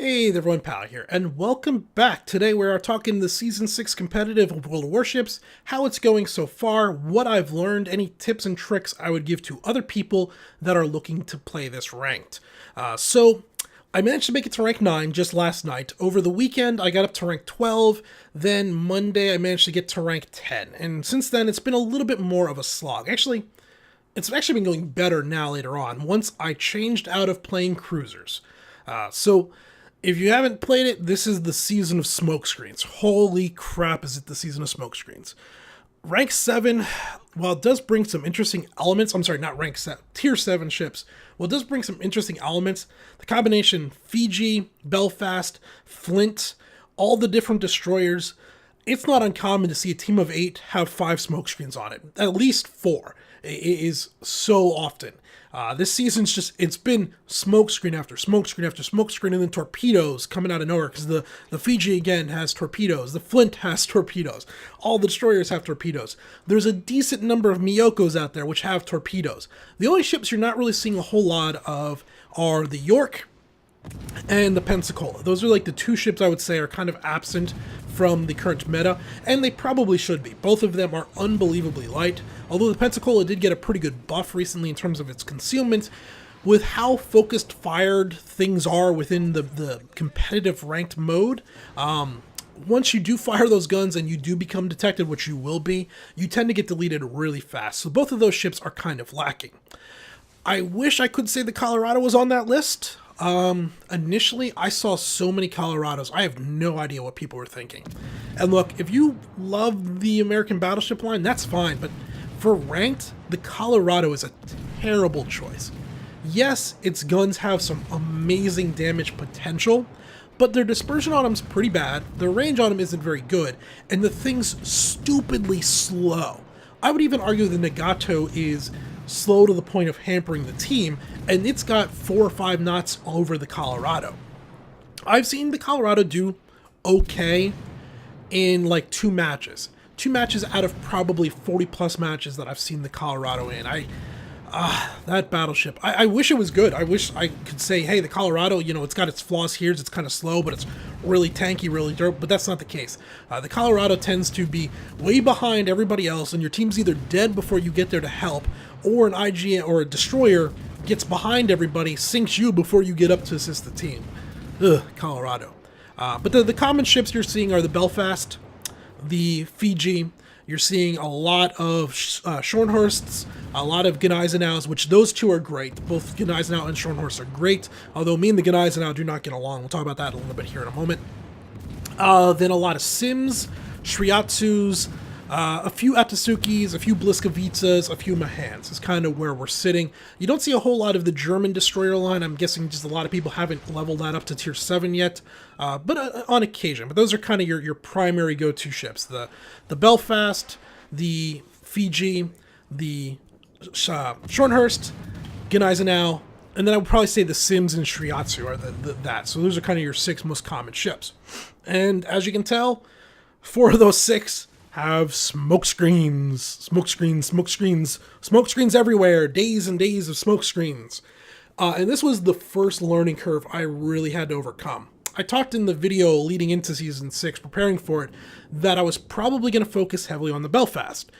Hey there everyone, Pal here, and welcome back. Today we are talking the Season 6 competitive of World of Warships, how it's going so far, what I've learned, any tips and tricks I would give to other people that are looking to play this ranked. I managed to make it to rank 9 just last night. Over the weekend, I got up to rank 12. Then Monday, I managed to get to rank 10. And since then, it's been a little bit more of a slog. It's actually been going better now later on, once I changed out of playing cruisers. If you haven't played it, this is the season of smokescreens. Holy crap, is it the season of smokescreens. Rank 7, while it does bring some interesting elements, I'm sorry, not rank 7, tier 7 ships, while it does bring some interesting elements, the combination Fiji, Belfast, Flint, all the different destroyers, it's not uncommon to see a team of 8 have 5 smokescreens on it, at least 4. It is so often. This season's it's been smokescreen after smokescreen after smokescreen, and then torpedoes coming out of nowhere, because the Fiji again has torpedoes, the Flint has torpedoes, all the destroyers have torpedoes. There's a decent number of Miyokos out there which have torpedoes. The only ships you're not really seeing a whole lot of are the York and the Pensacola. Those are like the two ships I would say are kind of absent from the current meta, and they probably should be. Both of them are unbelievably light, although the Pensacola did get a pretty good buff recently in terms of its concealment. With how focused fired things are within the competitive ranked mode, once you do fire those guns and you do become detected, which you will be, you tend to get deleted really fast. So both of those ships are kind of lacking. I wish I could say the Colorado was on that list. Initially, I saw so many Colorados, I have no idea what people were thinking. And look, if you love the American battleship line, that's fine, but for ranked, the Colorado is a terrible choice. Yes, its guns have some amazing damage potential, but their dispersion on them is pretty bad, their range on them isn't very good, and the thing's stupidly slow. I would even argue the Nagato is slow to the point of hampering the team, and it's got 4 or 5 knots over the Colorado. I've seen the Colorado do okay in like 2 matches. 2 matches out of probably 40 plus matches that I've seen the Colorado in. That battleship, I wish it was good. I wish I could say, hey, the Colorado, it's got its flaws here, it's kind of slow, but it's really tanky, really dope, but that's not the case. The Colorado tends to be way behind everybody else, and your team's either dead before you get there to help, or an IG or a destroyer gets behind everybody, sinks you before you get up to assist the team. Ugh, Colorado. But the common ships you're seeing are the Belfast, the Fiji. You're seeing a lot of Scharnhorsts, a lot of Gneisenaus, which those two are great. Both Gneisenau and Scharnhorst are great, although me and the Gneisenau do not get along. We'll talk about that a little bit here in a moment. Then a lot of Sims, Shriatsus, a few Atasukis, a few Bliskavicas, a few Mahans is kind of where we're sitting. You don't see a whole lot of the German destroyer line. I'm guessing just a lot of people haven't leveled that up to tier 7 yet, but on occasion. But those are kind of your primary go-to ships. The Belfast, the Fiji, the Scharnhorst, Gneisenau, and then I would probably say the Sims and Shriatsu are that. So those are kind of your 6 most common ships. And as you can tell, 4 of those 6 have smokescreens everywhere, days and days of smokescreens. And this was the first learning curve I really had to overcome. I talked in the video leading into Season 6, preparing for it, that I was probably going to focus heavily on the Belfast.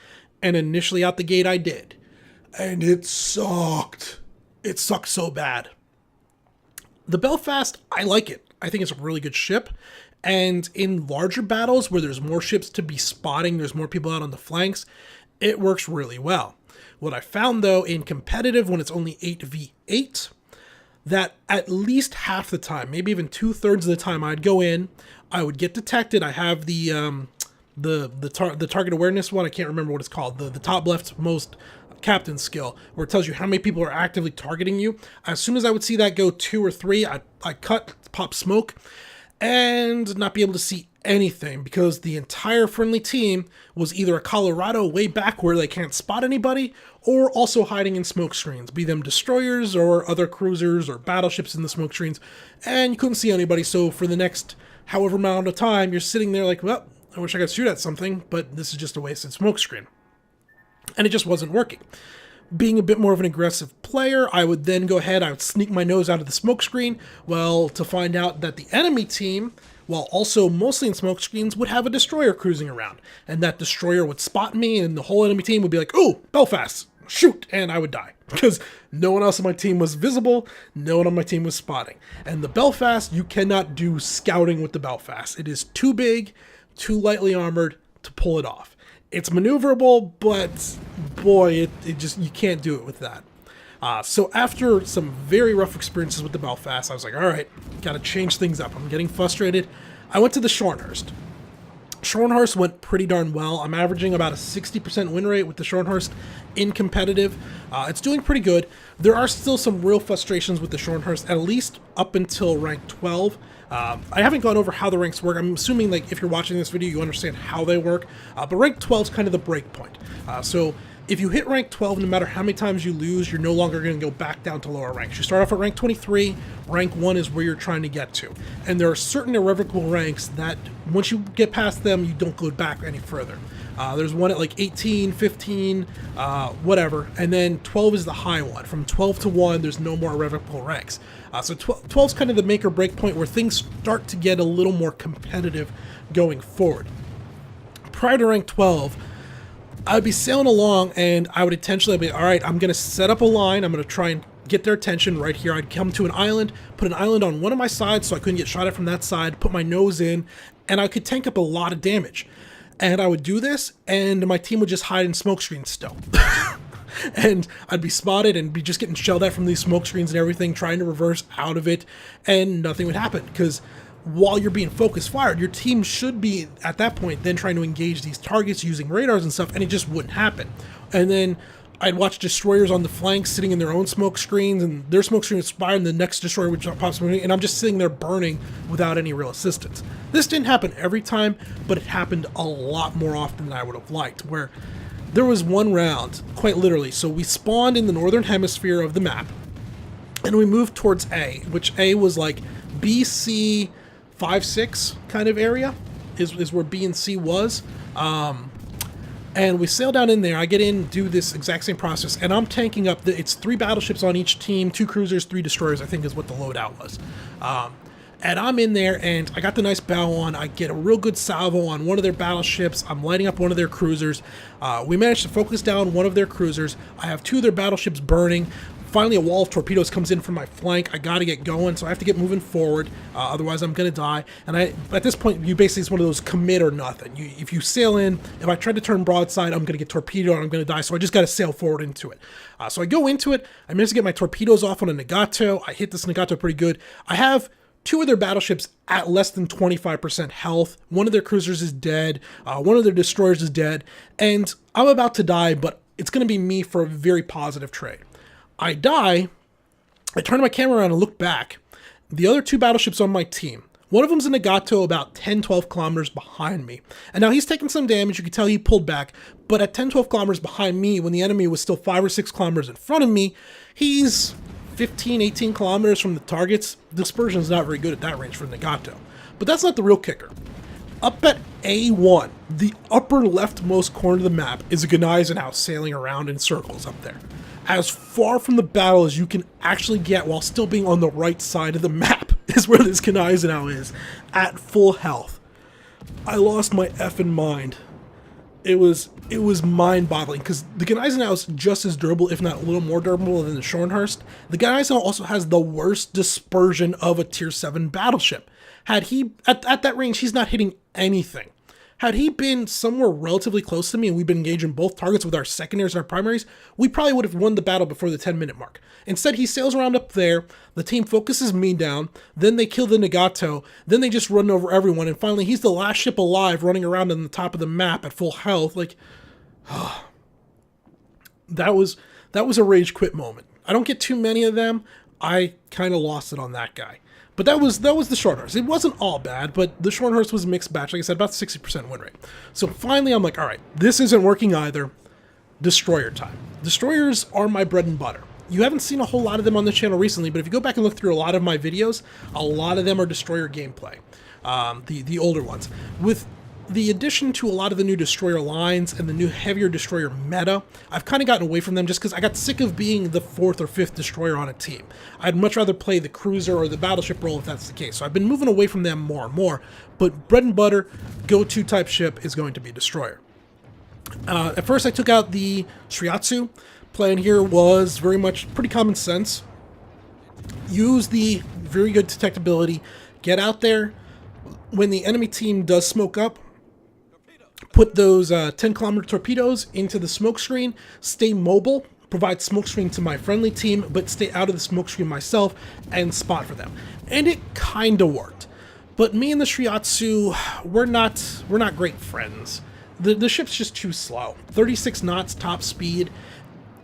And initially out the gate I did. And it sucked. It sucked so bad. The Belfast, I like it. I think it's a really good ship. And in larger battles where there's more ships to be spotting, there's more people out on the flanks, it works really well. What I found though in competitive, when it's only 8v8, that at least half the time, maybe even 2/3 of the time, I'd go in, I would get detected. I have the target awareness one. I can't remember what it's called. The top leftmost captain skill, where it tells you how many people are actively targeting you. As soon as I would see that go 2 or 3, I cut, pop smoke, and not be able to see anything, because the entire friendly team was either a Colorado way back where they can't spot anybody, or also hiding in smoke screens, be them destroyers or other cruisers or battleships in the smoke screens, and you couldn't see anybody. So for the next however amount of time, you're sitting there like, well, I wish I could shoot at something, but this is just a wasted smoke screen. And it just wasn't working. being a bit more of an aggressive player, I would then go ahead, I would sneak my nose out of the smoke screen, well, to find out that the enemy team, while also mostly in smoke screens, would have a destroyer cruising around. And that destroyer would spot me, and the whole enemy team would be like, "Oh, Belfast, shoot," and I would die. Because no one else on my team was visible, no one on my team was spotting. And the Belfast, you cannot do scouting with the Belfast. It is too big, too lightly armored to pull it off. It's maneuverable, but boy, it just, you can't do it with that. So after some very rough experiences with the Belfast, I was like, all right, gotta change things up. I'm getting frustrated. I went to the Scharnhorst. Scharnhorst went pretty darn well. I'm averaging about a 60% win rate with the Scharnhorst in competitive. It's doing pretty good. There are still some real frustrations with the Scharnhorst, at least up until rank 12. I haven't gone over how the ranks work. I'm assuming, like, if you're watching this video, you understand how they work. But rank 12 is kind of the break point. So if you hit rank 12, no matter how many times you lose, you're no longer going to go back down to lower ranks. You start off at rank 23, rank 1 is where you're trying to get to. And there are certain irrevocable ranks that, once you get past them, you don't go back any further. There's one at like 18, 15, whatever, and then 12 is the high one. From 12 to 1, there's no more irrevocable ranks. So 12 is kind of the make or break point where things start to get a little more competitive going forward. Prior to rank 12, I would be sailing along and I would intentionally be, all right, I'm going to set up a line. I'm going to try and get their attention right here. I'd come to an island, put an island on one of my sides so I couldn't get shot at from that side, put my nose in, and I could tank up a lot of damage. And I would do this, and my team would just hide in smoke screens still. And I'd be spotted and be just getting shelled at from these smoke screens and everything, trying to reverse out of it, and nothing would happen. Because while you're being focus fired, your team should be, at that point, then trying to engage these targets using radars and stuff, and it just wouldn't happen. And then I'd watch destroyers on the flanks sitting in their own smoke screens, and their smoke screen would fire, and the next destroyer would pop smoke, and I'm just sitting there burning without any real assistance. This didn't happen every time, but it happened a lot more often than I would have liked, where there was one round, quite literally, so we spawned in the northern hemisphere of the map, and we moved towards A, which A was like BC 5-6 kind of area, is where B and C was. And we sail down in there. I get in, do this exact same process, and I'm tanking up. It's 3 battleships on each team, 2 cruisers, 3 destroyers, I think is what the loadout was. And I'm in there, and I got the nice bow on. I get a real good salvo on one of their battleships. I'm lighting up one of their cruisers. We managed to focus down one of their cruisers. I have 2 of their battleships burning. Finally, a wall of torpedoes comes in from my flank. I got to get going, so I have to get moving forward. Otherwise, I'm going to die. And at this point, you basically, it's one of those commit or nothing. If you sail in, if I try to turn broadside, I'm going to get torpedoed and I'm going to die. So I just got to sail forward into it. So I go into it. I managed to get my torpedoes off on a Nagato. I hit this Nagato pretty good. I have 2 of their battleships at less than 25% health. One of their cruisers is dead. One of their destroyers is dead. And I'm about to die, but it's going to be me for a very positive trade. I die, I turn my camera around and look back. The other 2 battleships on my team, one of them's a Nagato about 10-12 kilometers behind me. And now he's taking some damage, you can tell he pulled back, but at 10-12 kilometers behind me, when the enemy was still 5 or 6 kilometers in front of me, he's 15-18 kilometers from the targets. Dispersion is not very good at that range for Nagato. But that's not the real kicker. Up at A1, the upper leftmost corner of the map, is a Gneisenau sailing around in circles up there. As far from the battle as you can actually get while still being on the right side of the map is where this Gneisenau is, at full health. I lost my effing mind. It was mind-boggling, because the Gneisenau is just as durable, if not a little more durable than the Scharnhorst. The Gneisenau also has the worst dispersion of a Tier 7 battleship. Had he, at that range, he's not hitting anything. Had he been somewhere relatively close to me and we've been engaging both targets with our secondaries and our primaries, we probably would have won the battle before the 10-minute mark. Instead, he sails around up there, the team focuses me down, then they kill the Nagato, then they just run over everyone, and finally he's the last ship alive running around on the top of the map at full health. Like, that was a rage quit moment. I don't get too many of them. I kind of lost it on that guy. But that was the Scharnhorst. It wasn't all bad, but the Scharnhorst was a mixed batch. Like I said, about 60% win rate. So finally, I'm like, all right, this isn't working either. Destroyer time. Destroyers are my bread and butter. You haven't seen a whole lot of them on the channel recently, but if you go back and look through a lot of my videos, a lot of them are destroyer gameplay. The older ones. With the addition to a lot of the new destroyer lines and the new heavier destroyer meta, I've kind of gotten away from them just because I got sick of being the 4th or 5th destroyer on a team. I'd much rather play the cruiser or the battleship role if that's the case. So I've been moving away from them more and more. But bread and butter, go-to type ship is going to be destroyer. At first I took out the Shiatsu. Plan here was very much pretty common sense. Use the very good detectability. Get out there. When the enemy team does smoke up, put those 10-kilometer torpedoes into the smoke screen, stay mobile, provide smoke screen to my friendly team, but stay out of the smoke screen myself and spot for them. And it kind of worked. But me and the Shiatsu, we're not great friends. The ship's just too slow. 36 knots top speed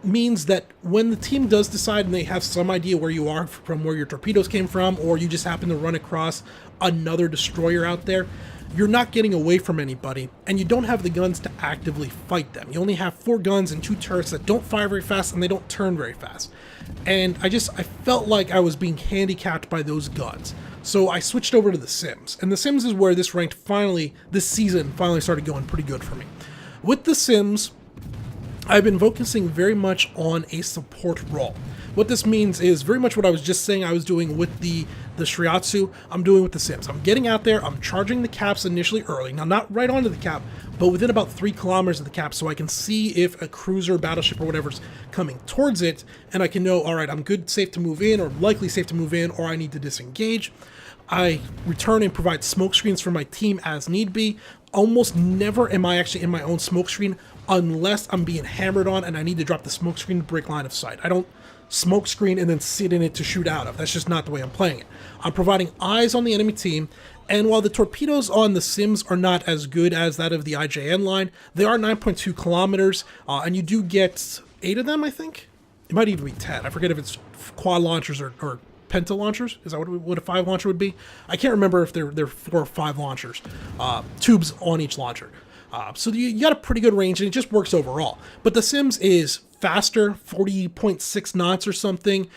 means that when the team does decide and they have some idea where you are from where your torpedoes came from, or you just happen to run across another destroyer out there, you're not getting away from anybody, and you don't have the guns to actively fight them. You only have 4 guns and 2 turrets that don't fire very fast and they don't turn very fast. And I felt like I was being handicapped by those guns. So I switched over to the Sims. And the Sims is where this season finally started going pretty good for me. With the Sims, I've been focusing very much on a support role. What this means is very much what I was just saying I was doing with the Shiatsu, I'm doing with the Sims. I'm getting out there, I'm charging the caps initially early. Now, not right onto the cap, but within about 3 kilometers of the cap, so I can see if a cruiser, battleship, or whatever's coming towards it, and I can know, all right, I'm good, safe to move in, or likely safe to move in, or I need to disengage. I return and provide smoke screens for my team as need be. Almost never am I actually in my own smoke screen unless I'm being hammered on and I need to drop the smoke screen to break line of sight. I don't smoke screen and then sit in it to shoot out of. That's just not the way I'm playing it. I'm providing eyes on the enemy team, and while the torpedoes on the Sims are not as good as that of the IJN line, they are 9.2 kilometers, and you do get 8 of them, I think? It might even be 10. I forget if it's quad launchers or penta launchers. Is that what a 5 launcher would be? I can't remember if they're 4 or 5 launchers, tubes on each launcher. So you got a pretty good range, and it just works overall. But the Sims is faster, 40.6 knots or something,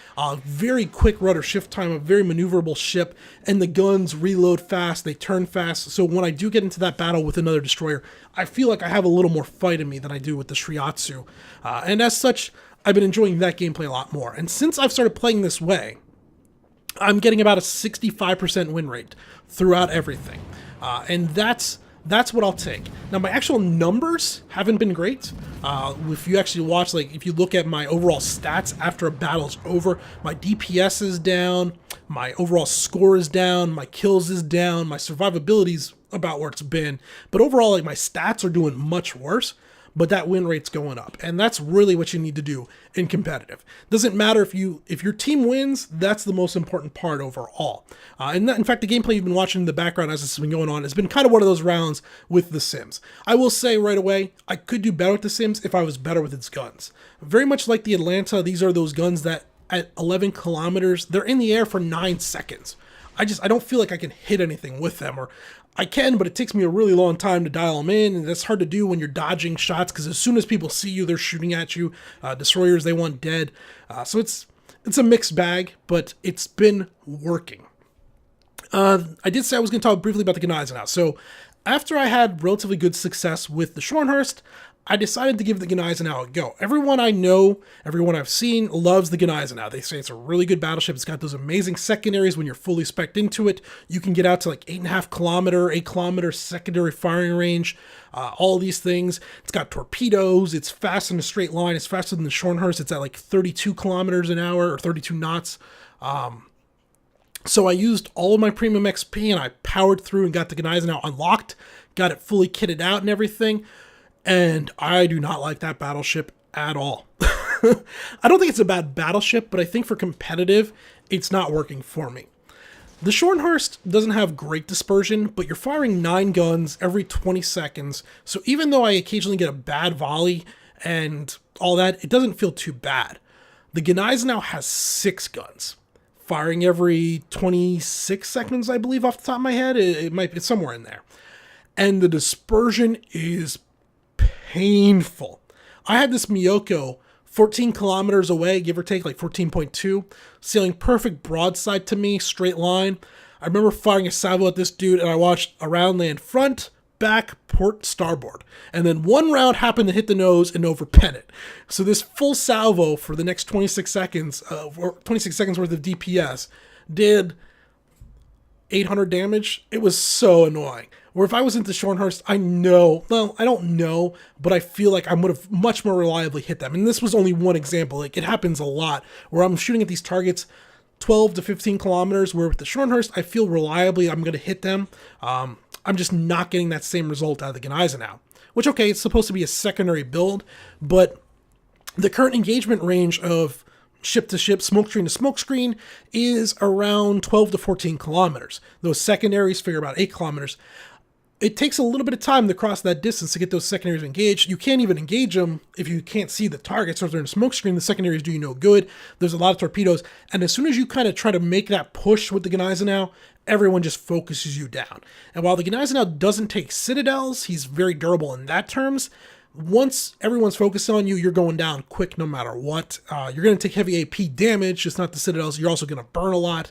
very quick rudder shift time, a very maneuverable ship, and the guns reload fast, they turn fast. So when I do get into that battle with another destroyer, I feel like I have a little more fight in me than I do with the Shiatsu. And as such, I've been enjoying that gameplay a lot more. And since I've started playing this way, I'm getting about a 65% win rate throughout everything. And that's what I'll take. Now, my actual numbers haven't been great. If you actually watch, if you look at my overall stats after a battle's over, my DPS is down, my overall score is down, my kills is down, my survivability's about where it's been. But overall, my stats are doing much worse, but that win rate's going up. And that's really what you need to do in competitive. Doesn't matter if your team wins, that's the most important part overall. In fact, the gameplay you've been watching in the background as this has been going on has been kind of one of those rounds with the Sims. I will say right away, I could do better with the Sims if I was better with its guns. Very much like the Atlanta, these are those guns that at 11 kilometers, they're in the air for 9 seconds. I don't feel like I can hit anything with them, or I can, but it takes me a really long time to dial them in, and that's hard to do when you're dodging shots, because as soon as people see you, they're shooting at you. Destroyers, they want dead. So it's a mixed bag, but it's been working. I did say I was going to talk briefly about the Gneisenau. So after I had relatively good success with the Scharnhorst, I decided to give the Gneisenau a go. Everyone I know, everyone I've seen, loves the Gneisenau. They say it's a really good battleship. It's got those amazing secondaries when you're fully spec'd into it. You can get out to 8 kilometer secondary firing range. All these things. It's got torpedoes. It's fast in a straight line. It's faster than the Scharnhorst. It's at 32 kilometers an hour or 32 knots. So I used all of my premium XP and I powered through and got the Gneisenau unlocked, got it fully kitted out and everything. And I do not like that battleship at all. I don't think it's a bad battleship, but I think for competitive, it's not working for me. The Scharnhorst doesn't have great dispersion, but you're firing 9 guns every 20 seconds. So even though I occasionally get a bad volley and all that, it doesn't feel too bad. The Gneisenau has 6 guns, firing every 26 seconds, I believe, off the top of my head. It's somewhere in there. And the dispersion is painful. I had this Miyoko 14 kilometers away, give or take 14.2, sailing perfect broadside to me, straight line. I remember firing a salvo at this dude, and I watched around land front, back, port, starboard. And then one round happened to hit the nose and overpen it. So this full salvo for the next 26 seconds, or 26 seconds worth of DPS, did 800 damage. It was so annoying. Where if I was into Shornhurst, I don't know, but I feel like I would have much more reliably hit them. And this was only one example. Like, it happens a lot where I'm shooting at these targets 12 to 15 kilometers, where with the Shornhurst, I feel reliably I'm going to hit them. I'm just not getting that same result out of the Gneisenau. Which, okay, it's supposed to be a secondary build, but the current engagement range of ship to ship, smokescreen to smokescreen is around 12 to 14 kilometers. Those secondaries figure about 8 kilometers. It takes a little bit of time to cross that distance to get those secondaries engaged. You can't even engage them if you can't see the targets, or if they're in a smokescreen. The secondaries do you no good. There's a lot of torpedoes, and as soon as you kind of try to make that push with the Gneisenau, everyone just focuses you down. And while the Gneisenau doesn't take citadels, he's very durable in that terms. Once everyone's focused on you, you're going down quick no matter what. You're going to take heavy AP damage, just not the citadels. You're also going to burn a lot.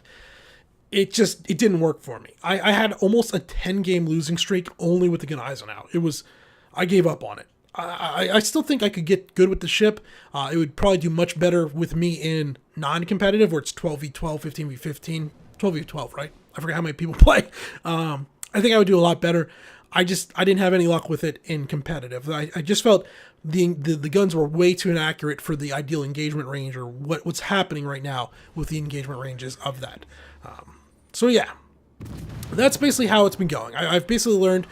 It didn't work for me. I had almost a 10-game losing streak only with the Gneisenau. I gave up on it. I still think I could get good with the ship. It would probably do much better with me in non-competitive, where it's 12v12, 15v15, 12v12, right? I forget how many people play. I think I would do a lot better. I didn't have any luck with it in competitive. I just felt the guns were way too inaccurate for the ideal engagement range, or what's happening right now with the engagement ranges of that. So yeah, that's basically how it's been going. I've basically learned,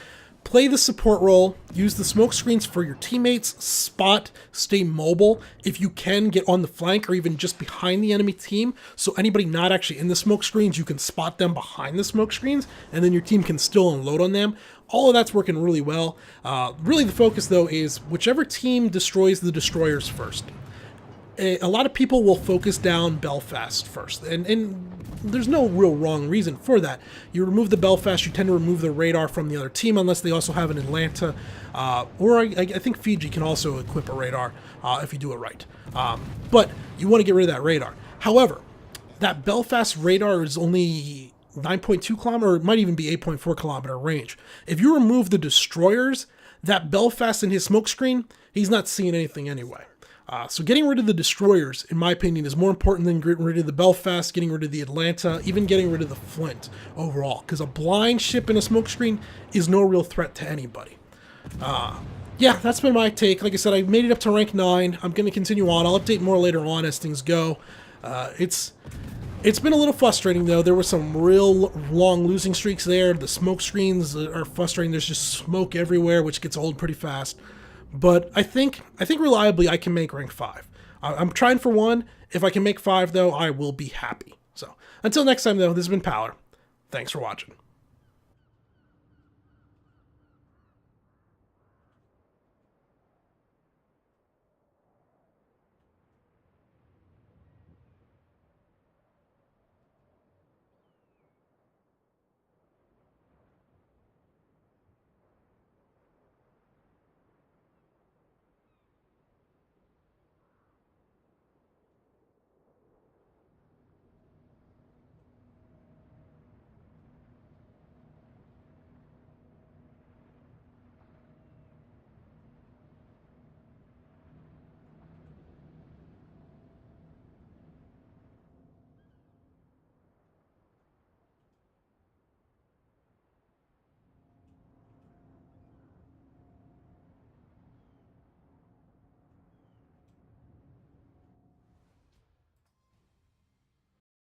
play the support role, use the smoke screens for your teammates, spot, stay mobile. If you can, get on the flank or even just behind the enemy team, so anybody not actually in the smoke screens, you can spot them behind the smoke screens, and then your team can still unload on them. All of that's working really well. Really the focus, though, is whichever team destroys the destroyers first. A lot of people will focus down Belfast first, and there's no real wrong reason for that. You remove the Belfast, you tend to remove the radar from the other team, unless they also have an Atlanta, or I think Fiji can also equip a radar if you do it right. But you want to get rid of that radar. However, that Belfast radar is only 9.2 kilometer, or it might even be 8.4 kilometer range. If you remove the destroyers, that Belfast in his smokescreen, he's not seeing anything anyway. So getting rid of the destroyers, in my opinion, is more important than getting rid of the Belfast, getting rid of the Atlanta, even getting rid of the Flint overall. Because a blind ship in a smokescreen is no real threat to anybody. Yeah, that's been my take. Like I said, I made it up to rank 9. I'm going to continue on. I'll update more later on as things go. It's been a little frustrating, though. There were some real long losing streaks there. The smoke screens are frustrating. There's just smoke everywhere, which gets old pretty fast. But I think reliably I can make rank 5. I'm trying for 1. If I can make 5, though, I will be happy. So until next time, though, this has been Power. Thanks for watching.